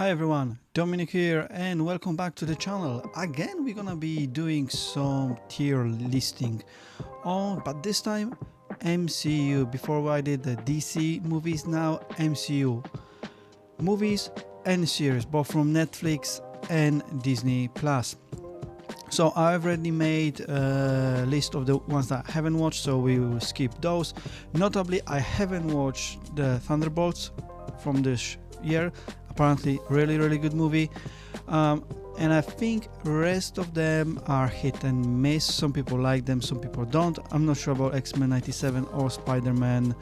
Hi everyone, Dominic here and welcome back to the channel. Again we're gonna be doing some tier listing but this time MCU. Before I did the DC movies, now MCU movies and series, both from Netflix and Disney Plus. So I already made a list of the ones that I haven't watched, so we will skip those. Notably, I haven't watched the Thunderbolts from this year. Apparently really good movie, and I think rest of them are hit and miss. Some people like them, some people don't. I'm not sure about X-Men 97 or Spider-Man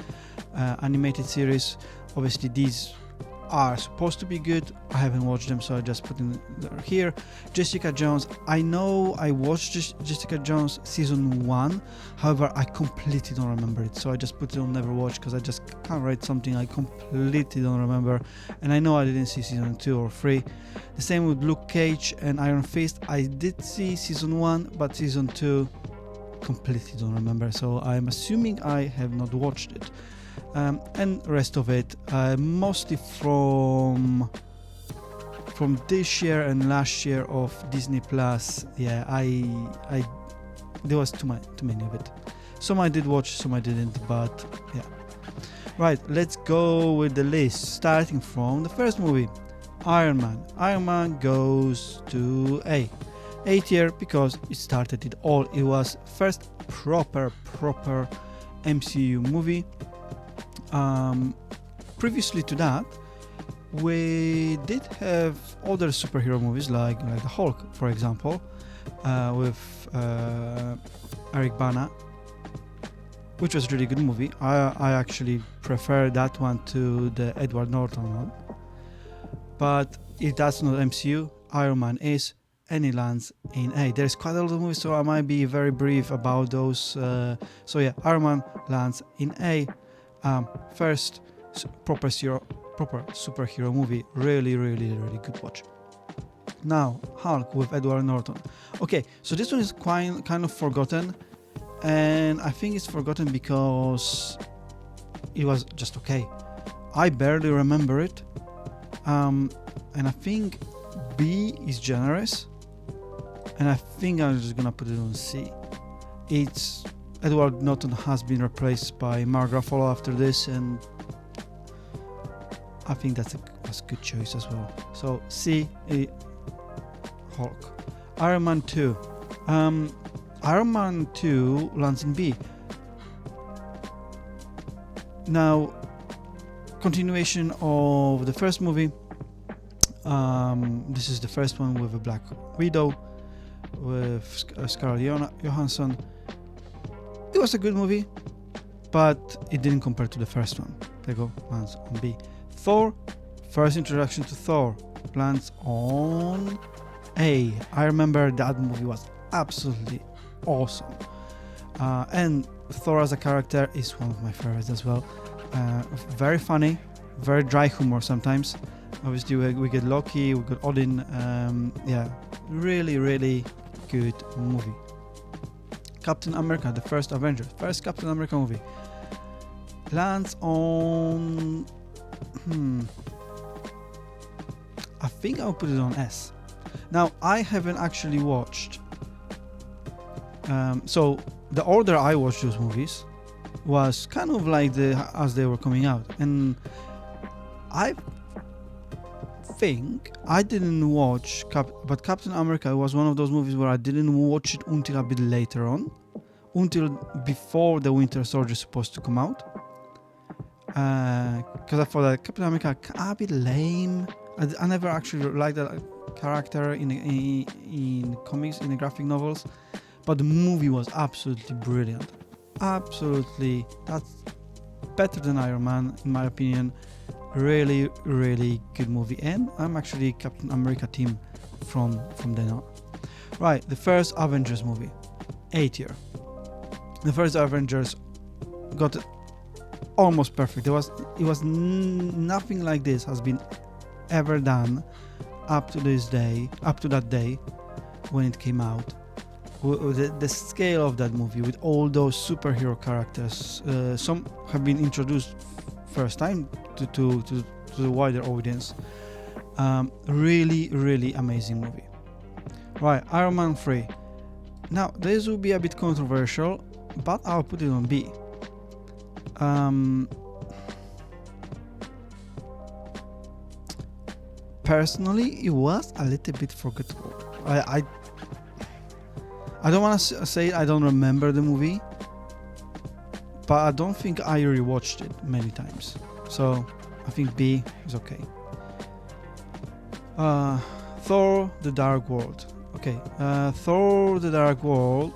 animated series. Obviously these are supposed to be good. I haven't watched them, so I just put in here. Jessica Jones, I know I watched Jessica Jones season 1, however I completely don't remember it, so I just put it on never watch because I just can't write something I completely don't remember, and I know I didn't see season 2 or 3. The same with Luke Cage and Iron Fist. I did see season 1, but season 2 completely don't remember, so I'm assuming I have not watched it. And rest of it mostly from this year and last year of Disney Plus. Yeah, I there was too many of it. Some I did watch, some I didn't, but yeah. Right, let's go with the list, starting from the first movie, Iron Man. Iron Man goes to A tier because it started it all. It was first proper MCU movie. Previously to that, we did have other superhero movies like the Hulk, for example, with Eric Bana, which was a really good movie. I actually prefer that one to the Edward Norton one, but if that's not MCU, Iron Man is, and it lands in A. There's quite a lot of movies, so I might be very brief about those. So yeah, Iron Man lands in A. First proper superhero movie, really good watch. Now Hulk with Edward Norton. Okay, so this one is kind of forgotten, and I think it's forgotten because it was just okay. I barely remember it, and I think B is generous, and I think I'm just gonna put it on C. It's Edward Norton has been replaced by Mark Ruffalo after this, and I think that's a good choice as well. So C, Hulk. Iron Man 2. Iron Man 2 lands in B. Now, continuation of the first movie. This is the first one with a Black Widow, with Scarlett Johansson. It was a good movie, but it didn't compare to the first one. Lego lands on B. Thor, first introduction to Thor, lands on A. I remember that movie was absolutely awesome. And Thor as a character is one of my favorites as well. Very funny, very dry humor sometimes. Obviously we get Loki, we get Odin. Yeah, really good movie. Captain America, the first Avenger, first Captain America movie, lands on I think I'll put it on S. Now I haven't actually watched, so the order I watched those movies was kind of like as they were coming out, and I think I didn't watch but Captain America was one of those movies where I didn't watch it until a bit later on, until before the Winter Soldier is supposed to come out, because I thought that Captain America a bit lame. I never actually liked that character in comics, in the graphic novels, but the movie was absolutely brilliant. Absolutely, that's better than Iron Man in my opinion. Really good movie, and I'm actually Captain America team from then on. Right, the first Avengers movie, A tier. The first Avengers got it almost perfect. It was nothing like this has been ever done up to that day when it came out. The scale of that movie with all those superhero characters, some have been introduced first time to the wider audience, Really amazing movie. Right, Iron Man 3. Now, this will be a bit controversial, but I'll put it on B. Personally, it was a little bit forgettable. I don't want to say I don't remember the movie, but I don't think I rewatched it many times. So I think B is okay. Thor: The Dark World. Okay, Thor: The Dark World.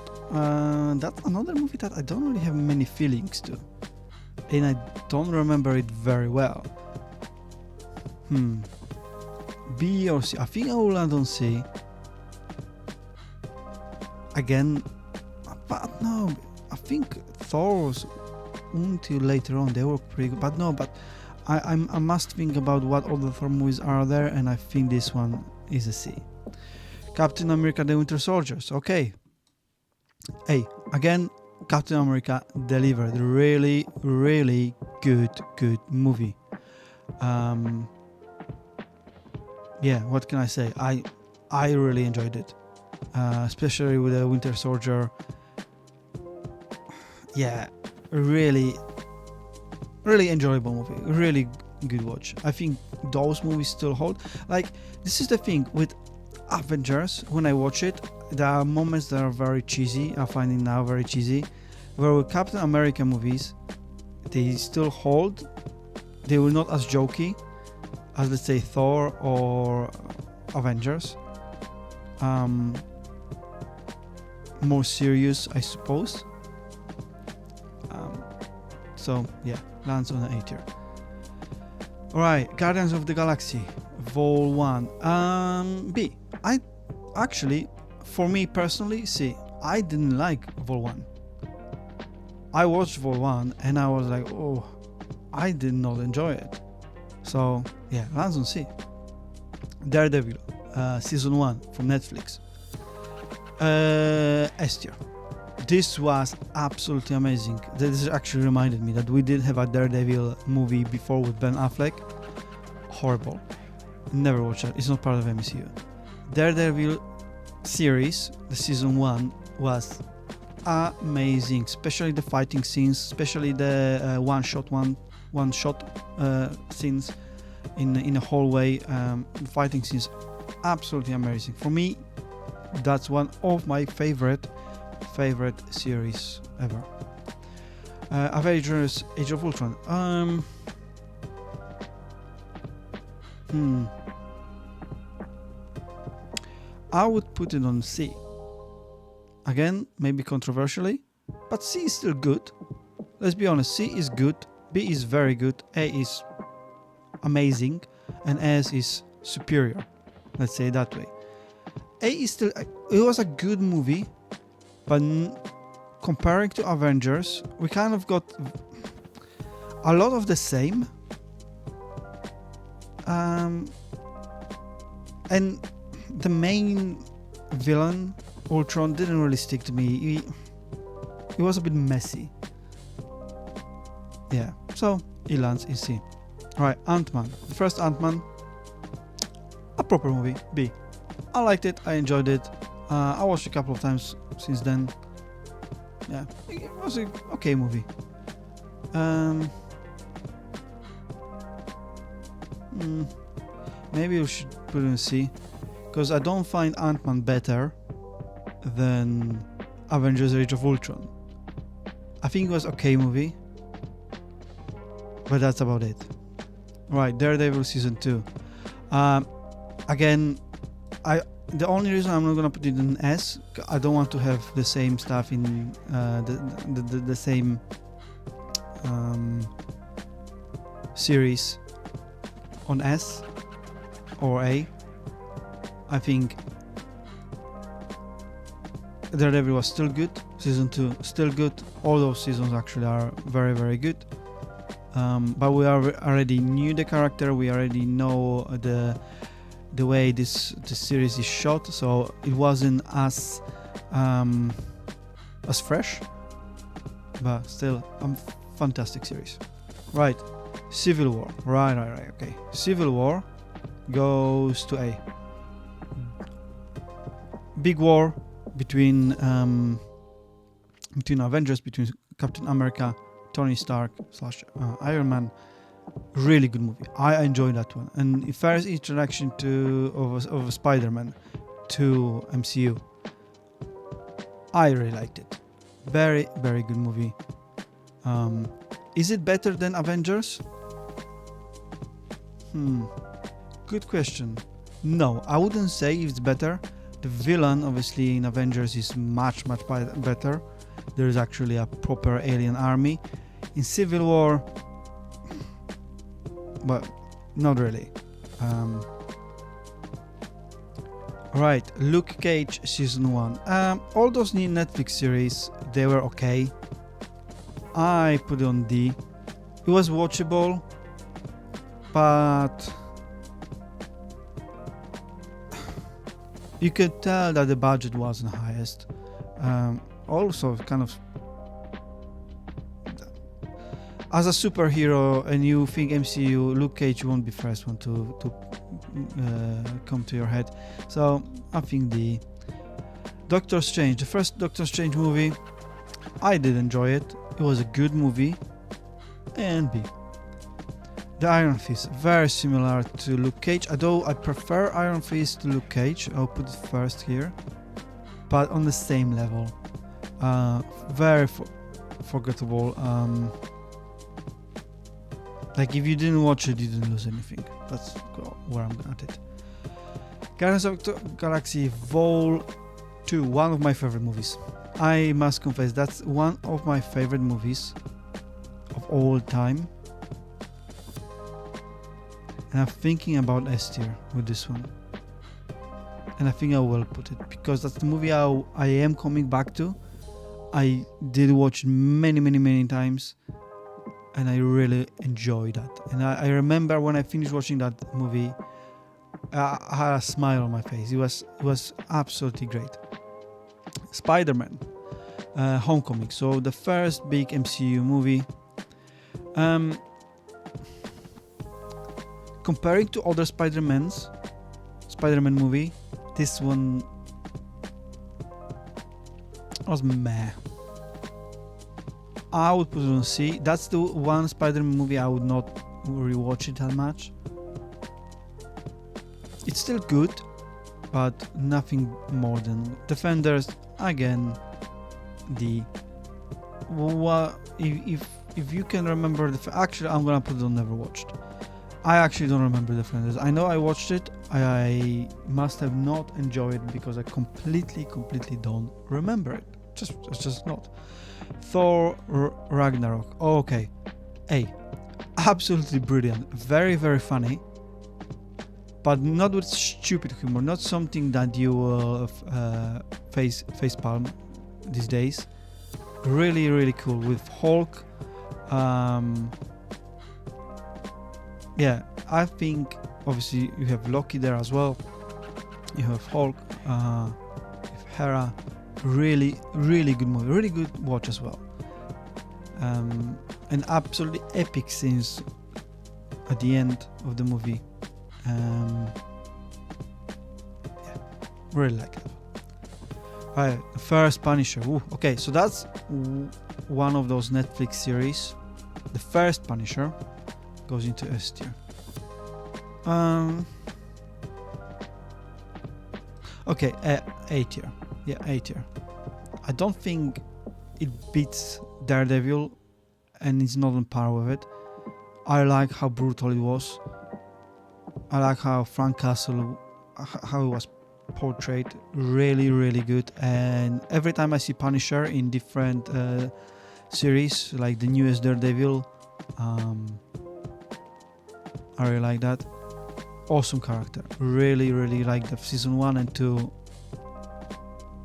That's another movie that I don't really have many feelings to, and I don't remember it very well. B or C? I think I will land on C. Again, but no, I think Thor's until later on they were pretty good. But no, but I must think about what other Thor movies are there, and I think this one is a C. Captain America: The Winter Soldiers. Okay. Hey, again, Captain America delivered. Really good movie. Yeah, what can I say? I really enjoyed it, especially with the Winter Soldier. Yeah, really enjoyable movie. Really good watch. I think those movies still hold. Like, this is the thing with Avengers. When I watch it, there are moments that are very cheesy. I find it now very cheesy. Where with Captain America movies, they still hold. They were not as jokey as, let's say, Thor or Avengers. More serious, I suppose. So yeah, lands on an A tier. Alright, Guardians of the Galaxy Vol 1. B. I actually, for me personally, C. I didn't like Vol 1. I watched Vol 1 and I was like, oh, I did not enjoy it. So yeah, lands on C. Daredevil, season 1 from Netflix. S tier. This was absolutely amazing. This actually reminded me that we did have a Daredevil movie before with Ben Affleck. Horrible. Never watched it. It's not part of MCU. Daredevil series, the season 1, was amazing. Especially the fighting scenes, especially the one-shot scenes in a hallway. Fighting scenes, absolutely amazing. For me, that's one of my favorite series ever. Avengers: Age of Ultron. I would put it on C. Again, maybe controversially, but C is still good. Let's be honest, C is good, B is very good, A is amazing, and S is superior. Let's say it that way. A is still, it was a good movie, but comparing to Avengers, we kind of got a lot of the same. And the main villain, Ultron, didn't really stick to me. He was a bit messy. Yeah, so he lands in C. Alright, Ant-Man. The first Ant-Man, a proper movie, B. I liked it, I enjoyed it. I watched it a couple of times since then. Yeah, it was an okay movie. Maybe we should put it in C, because I don't find Ant-Man better than Avengers: Age of Ultron. I think it was okay movie, but that's about it. Right, Daredevil season 2. Again, the only reason I'm not gonna put it in S, I don't want to have the same stuff in the same series on S or A. I think Daredevil was still good. Season 2 still good. All those seasons actually are very good. But we already knew the character. We already know the way this series is shot, so it wasn't as fresh, but still a fantastic series. Right, Civil War. Right. Okay, Civil War. goes to A. Big war between Avengers, between Captain America, Tony Stark / Iron Man. Really good movie. I enjoyed that one. And the first introduction of Spider-Man to MCU. I really liked it. Very, very good movie. Is it better than Avengers? Good question. No, I wouldn't say it's better. The villain, obviously, in Avengers is much, much better. There is actually a proper alien army. In Civil War, but not really. Right, Luke Cage season 1. All those new Netflix series, they were okay. I put it on D. It was watchable, but you could tell that the budget wasn't the highest. Also, kind of as a superhero, and you think MCU, Luke Cage won't be first one to come to your head. So I think the Doctor Strange, the first Doctor Strange movie, I did enjoy it. It was a good movie. And B. The Iron Fist, very similar to Luke Cage, although I prefer Iron Fist to Luke Cage. I'll put it first here, but on the same level. Very forgettable. Like, if you didn't watch it, you didn't lose anything. That's where I'm at it. Guardians of the Galaxy Vol 2, one of my favorite movies. I must confess, that's one of my favorite movies of all time. And I'm thinking about S tier with this one. And I think I will put it, because that's the movie I am coming back to. I did watch it many times. And I really enjoyed that. And I remember when I finished watching that movie, I had a smile on my face. It was absolutely great. Spider-Man, Homecoming. So the first big MCU movie. Comparing to other Spider-Man movie, this one was meh. I would put it on C. That's the one Spider-Man movie I would not rewatch it that much. It's still good, but nothing more than Defenders. Again, D. If you can remember actually, I'm gonna put it on never watched. I actually don't remember Defenders. I know I watched it. I must have not enjoyed it because I completely don't remember it. It's just not. Thor Ragnarok. Oh, okay. A. Absolutely brilliant. Very funny. But not with stupid humor. Not something that you will face palm these days. Really cool. With Hulk. Yeah, I think obviously you have Loki there as well. You have Hulk. You have Hera. Really good movie, really good watch as well, and absolutely epic scenes at the end of the movie. Yeah, really like it. Alright, the first Punisher. Ooh, okay, so that's one of those Netflix series. The first Punisher goes into S tier. Okay, A tier. Yeah, A tier. I don't think it beats Daredevil, and it's not on par with it. I like how brutal it was. I like how Frank Castle, how it was portrayed. Really good. And every time I see Punisher in different series, like the newest Daredevil, I really like that. Awesome character. Really like the season 1 and 2.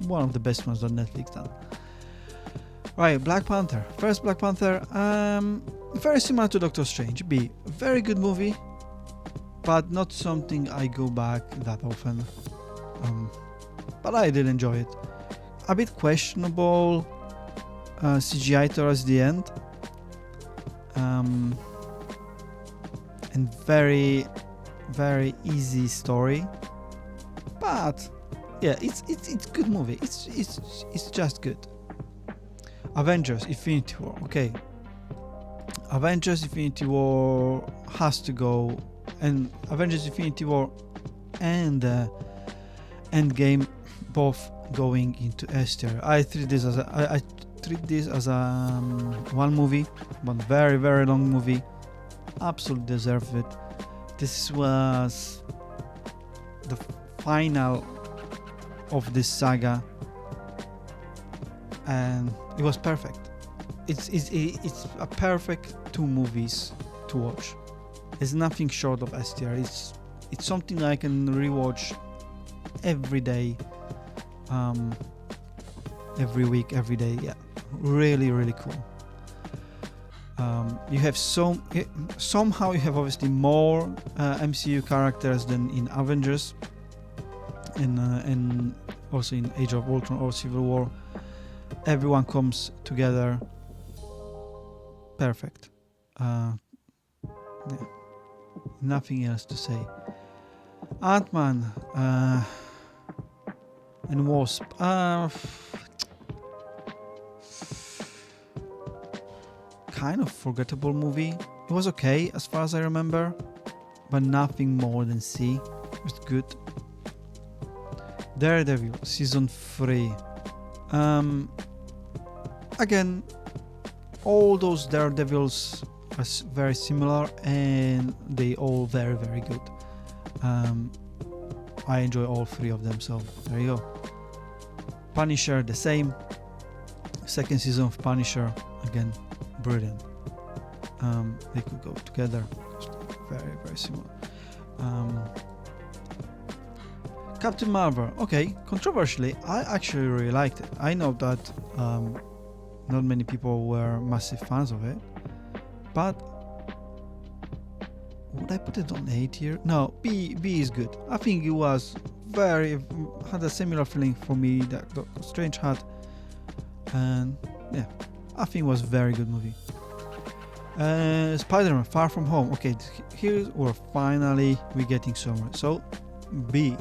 One of the best ones that Netflix done. Right, Black Panther. First Black Panther, very similar to Doctor Strange. B. Very good movie, but not something I go back that often. But I did enjoy it. A bit questionable CGI towards the end. And very very easy story, but yeah, it's good movie. It's just good. Avengers Infinity War. Okay, Avengers Infinity War has to go, and Avengers Infinity War and Endgame both going into S tier. I treat this as one movie, one very very long movie. Absolutely deserve it. This was the final of this saga, and it was perfect. It's a perfect 2 movies to watch. It's nothing short of S tier. It's something I can rewatch every day, every week, every day. Yeah, really really cool. You have somehow you have obviously more MCU characters than in Avengers, and also in Age of Ultron or Civil War. Everyone comes together. Perfect. Yeah. Nothing else to say. Ant-Man and Wasp. Kind of forgettable movie. It was okay as far as I remember, but nothing more than C. It was good. Daredevil season 3. Again, all those Daredevils are very similar, and they all very very good. I enjoy all 3 of them, so there you go. Punisher the same. Second season of Punisher, again, brilliant. They could go together. Very very similar. Captain Marvel. Okay, controversially, I actually really liked it. I know that not many people were massive fans of it, but would I put it on A tier? No, B is good. I think it was had a similar feeling for me that Doctor Strange had, and yeah, I think it was a very good movie. Spider-Man Far From Home. Okay, here we're finally getting somewhere. So B.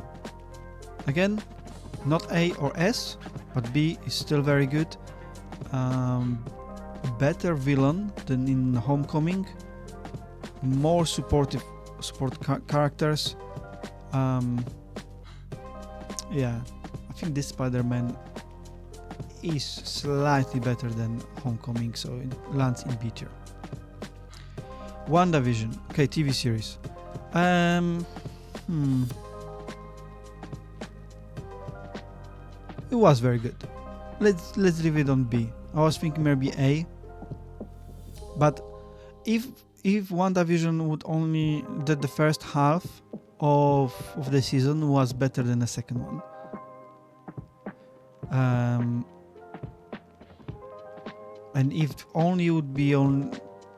Again, not A or S, but B is still very good. Better villain than in Homecoming. More support characters. Yeah, I think this Spider-Man is slightly better than Homecoming, so it lands in B tier. WandaVision. Okay, TV series. It was very good. Let's leave it on B. I was thinking maybe A, but if WandaVision would only that the first half of the season was better than the second one, and if only would be on,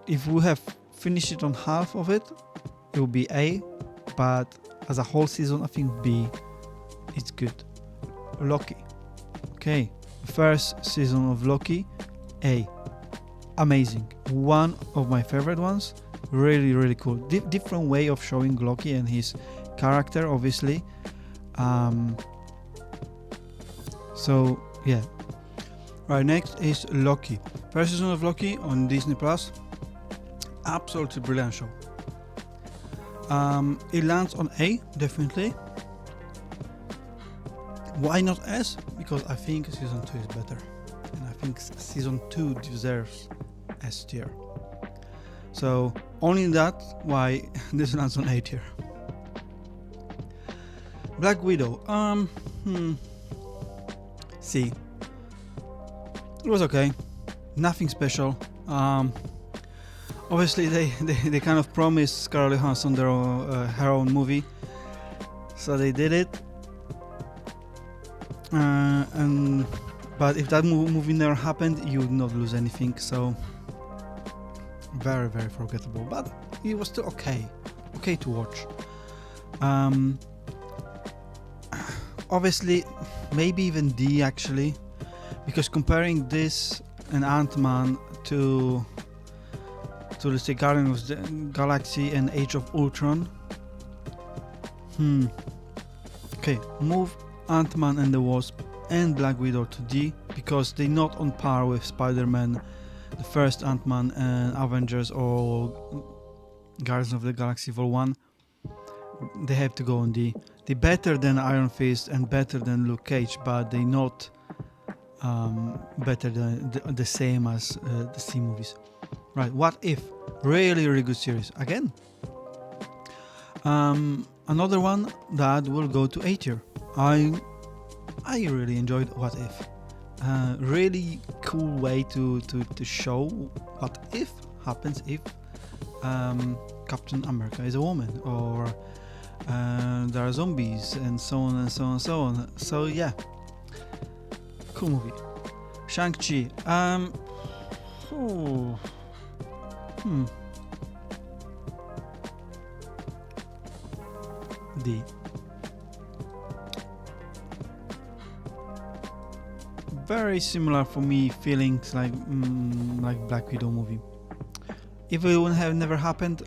if we have finished it on half of it, it would be A, but as a whole season I think B is good. Loki. Okay, first season of Loki, A. Amazing. One of my favorite ones. Really, really cool. Different way of showing Loki and his character, obviously. So, yeah. Right, next is Loki. First season of Loki on Disney Plus. Absolutely brilliant show. It lands on A, definitely. Why not S? Because I think season 2 is better, and I think season 2 deserves S tier. So only that why this lands on A tier. Black Widow. C. It was okay. Nothing special. Obviously they kind of promised Scarlett Johansson her own movie, so they did it. But if that movie never happened, you would not lose anything. So very very forgettable, but it was still okay to watch. Obviously maybe even D actually, because comparing this and Ant-Man to let's say Guardians of the Galaxy and Age of Ultron, Okay, move Ant-Man and the Wasp and Black Widow to D because they're not on par with Spider-Man, the first Ant-Man and Avengers or Guardians of the Galaxy Vol 1. They have to go on D. They're better than Iron Fist and better than Luke Cage, but they're not better than the same as the C movies. Right, What If? Really, really good series. Again, another one that will go to A tier. I really enjoyed What If. Really cool way to show what if happens if Captain America is a woman, or there are zombies, and so on and so on and so on. So yeah, cool movie. Shang-Chi. D. Very similar for me feelings like Black Widow movie. If it would have never happened,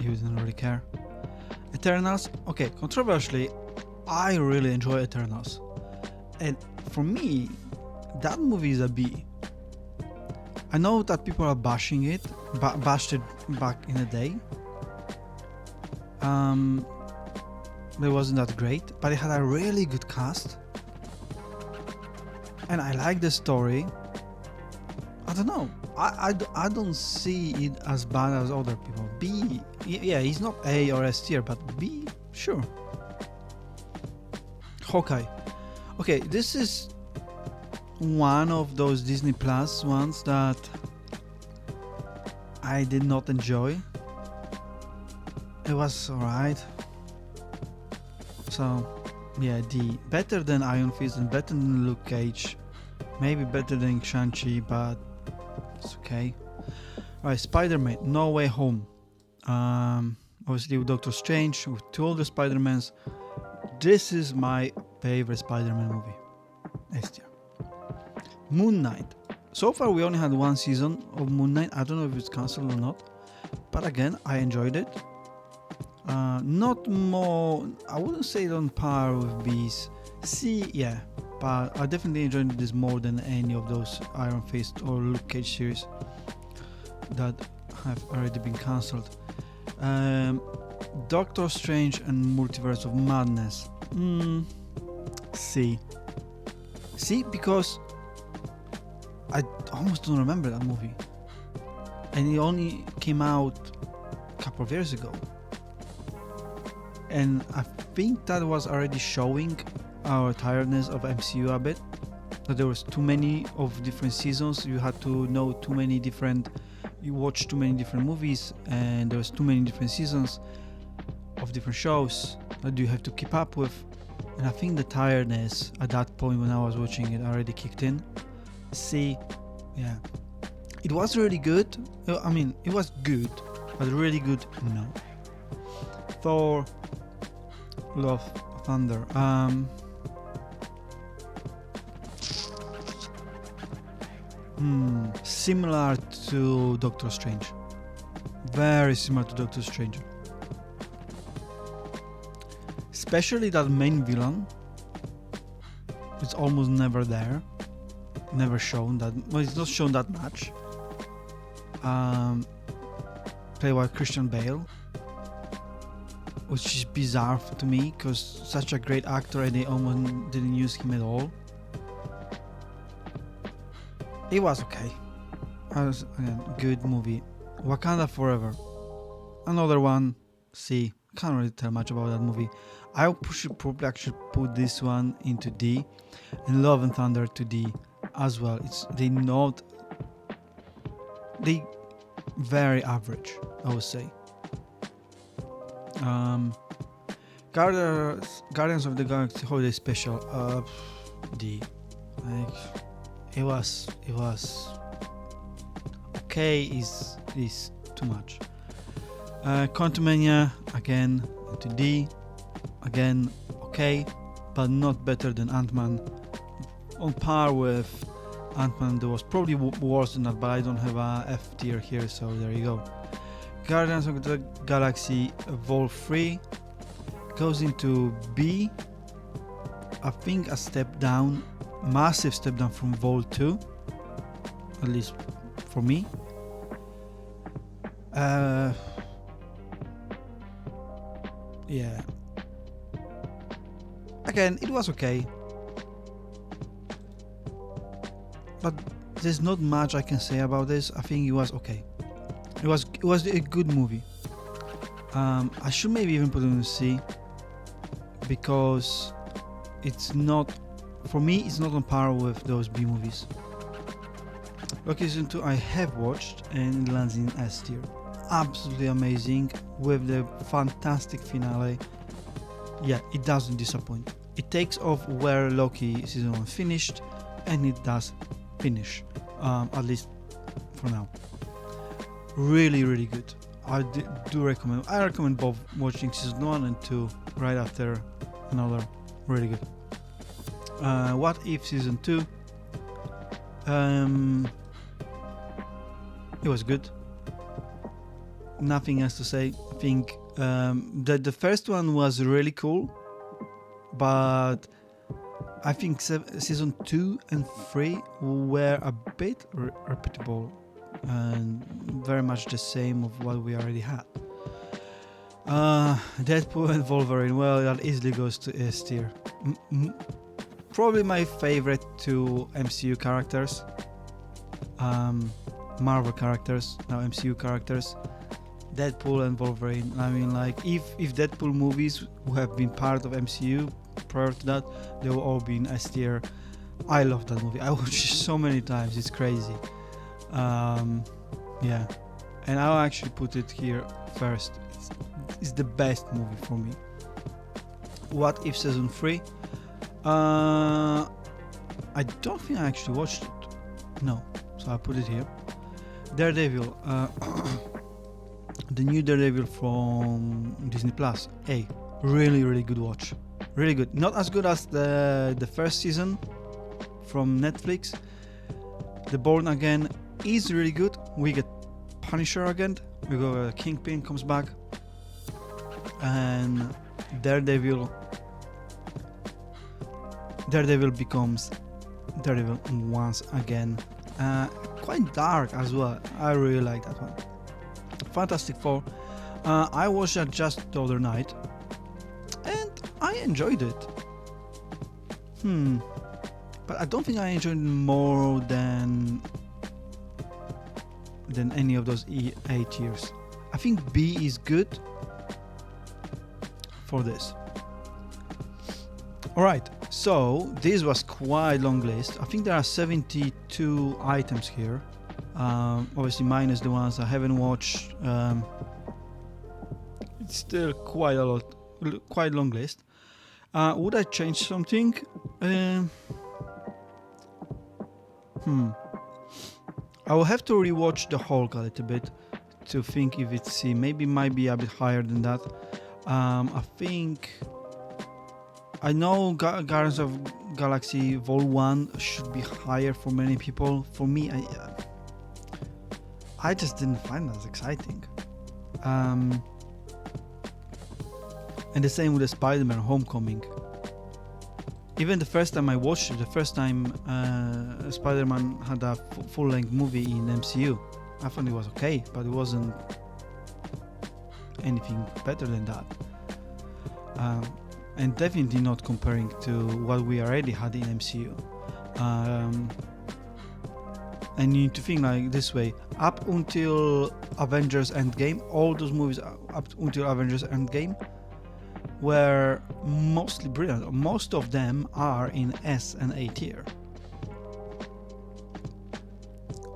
you wouldn't really care. Eternals. Okay, controversially, I really enjoy Eternals, and for me, that movie is a B. I know that people are bashing it, bashed it back in the day. It wasn't that great, but it had a really good cast, and I like the story. I don't know. I don't see it as bad as other people. B, yeah, he's not A or S tier, but B, sure. Hawkeye. Okay, this is one of those Disney Plus ones that I did not enjoy. It was alright. So, yeah, D. Better than Iron Fist and better than Luke Cage. Maybe better than Shang-Chi, but it's okay. Alright, Spider-Man, No Way Home. Obviously with Doctor Strange, with two older Spider-Mans. This is my favorite Spider-Man movie. S tier. Moon Knight. So far we only had one season of Moon Knight. I don't know if it's cancelled or not. But again, I enjoyed it. Not more, I wouldn't say it on par with B's. C, yeah. But I definitely enjoyed this more than any of those Iron Fist or Luke Cage series that have already been cancelled. Doctor Strange and Multiverse of Madness. C. C, because I almost don't remember that movie, and it only came out a couple of years ago, and I think that was already showing our tiredness of MCU a bit, that there was too many of different seasons. You had to know too many different, you watched too many different movies, and there was too many different seasons of different shows that you have to keep up with. And I think the tiredness at that point when I was watching it already kicked in. C, yeah. It was really good. I mean, it was good, but really good, no. Thor, Love, Thunder. Similar to Doctor Strange. Very similar to Doctor Strange. Especially that main villain. It's almost never there. Never shown that. Well, it's not shown that much. Played by Christian Bale, which is bizarre to me because such a great actor and they almost didn't use him at all. It was okay. Again, good movie. Wakanda Forever. Another one. C. Can't really tell much about that movie. I should probably actually put this one into D, and Love and Thunder to D as well. They very average, I would say. Guardians of the Galaxy Holiday Special. D. Like, it was okay. Is too much. Quantumania again to D. Again, okay, but not better than Ant-Man. On par with Ant-Man, there was probably worse than that, but I don't have a F tier here, so there you go. Guardians of the Galaxy Vol 3 goes into B. I think a step down, massive step down from Vol 2, at least for me. Yeah. Again, it was okay, but there's not much I can say about this. I think it was okay. It was a good movie. I should maybe even put it in C, because it's not, for me, it's not on par with those B movies. Loki Season 2 I have watched and it lands in S tier. Absolutely amazing, with the fantastic finale. Yeah, it doesn't disappoint. It takes off where Loki Season 1 finished, and it does finish, at least for now. Really, really good. I do recommend. I recommend both watching Season 1 and 2 right after another. Really good. What If Season 2? It was good. Nothing else to say. I think that the first one was really cool, but I think Season 2 and 3 were a bit repeatable and very much the same of what we already had. Deadpool and Wolverine, well, that easily goes to S tier. Probably my favorite two MCU characters. Marvel characters, now MCU characters. Deadpool and Wolverine. I mean, like, if Deadpool movies who have been part of MCU prior to that, they will all be in S tier. I love that movie. I watched it so many times. It's crazy. Yeah, and I'll actually put it here first. It's the best movie for me. What If Season 3? I don't think I actually watched it. No, so I put it here. Daredevil. The new Daredevil from Disney Plus. Hey, really, really good watch. Really good. Not as good as the first season from Netflix. The Born Again is really good. We get Punisher again. We go Kingpin comes back, and Daredevil becomes Daredevil once again. Quite dark as well. I really like that one. Fantastic Four. I watched that just the other night, and I enjoyed it. But I don't think I enjoyed it more than any of those A tiers. I think B is good for this. Alright, so this was quite long list. I think there are 72 items here. Obviously minus the ones I haven't watched. It's still quite a lot, quite long list. Would I change something? I will have to rewatch the Hulk a little bit to think if it's C. Maybe might be a bit higher than that. I think I know Guardians of Galaxy Vol 1 should be higher for many people. For me, I just didn't find that as exciting. And the same with the Spider-Man Homecoming. Even the first time I watched it, the first time Spider-Man had a full-length movie in MCU, I thought it was okay, but it wasn't anything better than that. And definitely not comparing to what we already had in MCU. And you need to think like this way: up until Avengers Endgame, all those movies up until Avengers Endgame were mostly brilliant. Most of them are in S and A tier.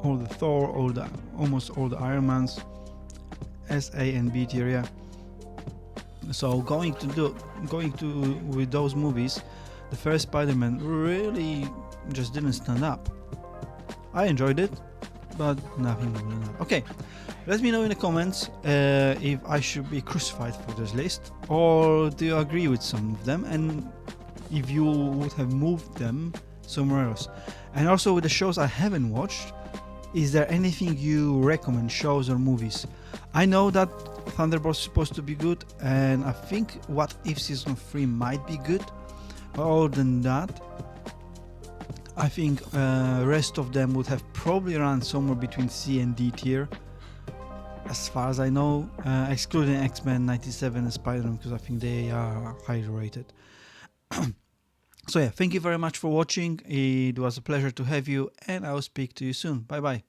All the Thor, almost all the Iron Mans, S, A, and B tier. Yeah. So going to with those movies, the first Spider-Man really just didn't stand up. I enjoyed it, but nothing more than that. Okay, let me know in the comments if I should be crucified for this list, or do you agree with some of them, and if you would have moved them somewhere else. And also with the shows I haven't watched, Is there anything you recommend, shows or movies? I know that Thunderbolts is supposed to be good, and I think What If Season 3 might be good. But other than that, I think rest of them would have probably run somewhere between C and D tier, as far as I know, excluding X-Men 97 and Spider-Man, because I think they are highly rated. So yeah, thank you very much for watching. It was a pleasure to have you, and I will speak to you soon. Bye bye.